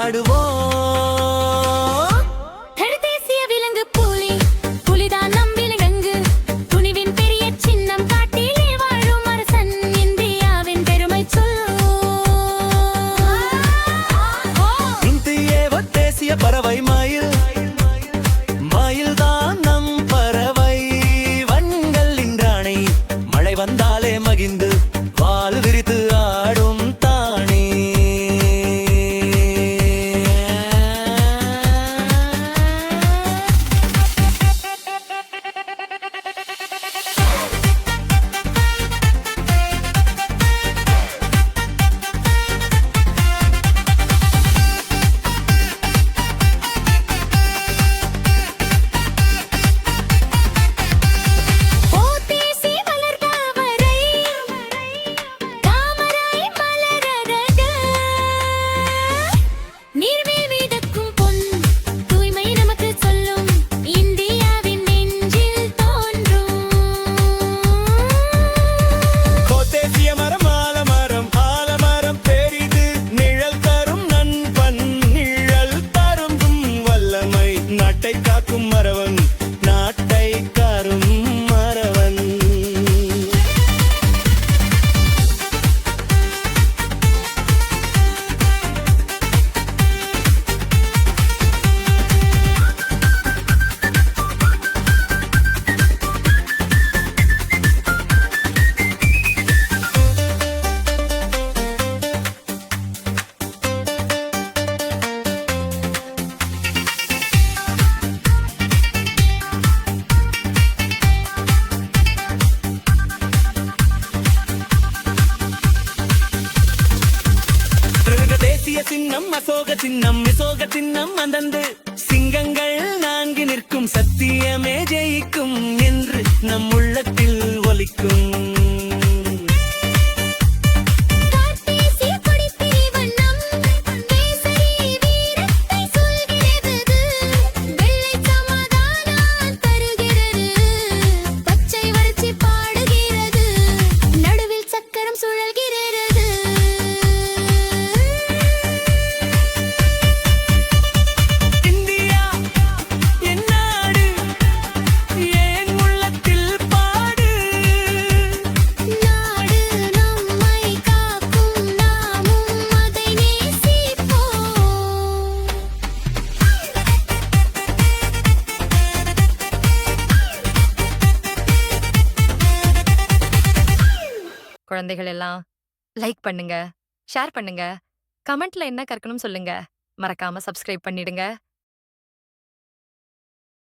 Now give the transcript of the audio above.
பாடுவோம். தேசிய விலங்கு புலி, புலிதான் நம் விலங்கு. துணிவின் பெரிய சின்னம் காட்டிலே வாழும் அரசன், இந்தியாவின் பெருமை சொல்லும். இந்திய தேசிய பறவை மயில், மயில்தான் நம் பறவை. வண்கள் இன்றானை, மழை வந்தாலே மகிழ்ந்து வால் விரித்து ஆடும் தானே. போத்தீசி மலர்தாமரை, தாமரை மலரழகு. நீர்மேல் மிதக்கும் பொன், தூய்மை நமக்கு சொல்லும். இந்தியாவின் நெஞ்சில் தோன்றும். கோத்தேசிய மரம் ஆலமரம், ஆலமரம் பெரிது. நிழல் தரும் நண்பன், நிழல் தரும் வல்லமை. நாட்டை காக்கும் மறவன், நாட்டை காரும் மறவன். தேசிய சின்னம் அசோக சின்னம், விசோக சின்னம் அந்தந்து. சிங்கங்கள் நான்கு நிற்கும், சத்தியமே ஜெயிக்கும் என்று நம் உள்ளத்தில் ஒலிக்கும். கார்த்தேசிய கொடித்திரி வண்ணம், கேசரி வீரத்தை சொல்கிறது. வெள்ளை சமாதானம் தருகிறது, பச்சை வறட்சி பாடுகிறது, நடுவில் சக்கரம் சுழல்கிறது. இந்தியா என் நாடு, என் உள்ளத்தில் பாடு. நாடு நம்மை காக்கும், நாமும் அதை நேசிப்போம். குழந்தைகள் எல்லாம் லைக் பண்ணுங்க, ஷேர் பண்ணுங்க, கமெண்ட்ல என்ன கற்கணும் சொல்லுங்க. மறக்காம சப்ஸ்கிரைப் பண்ணிடுங்க.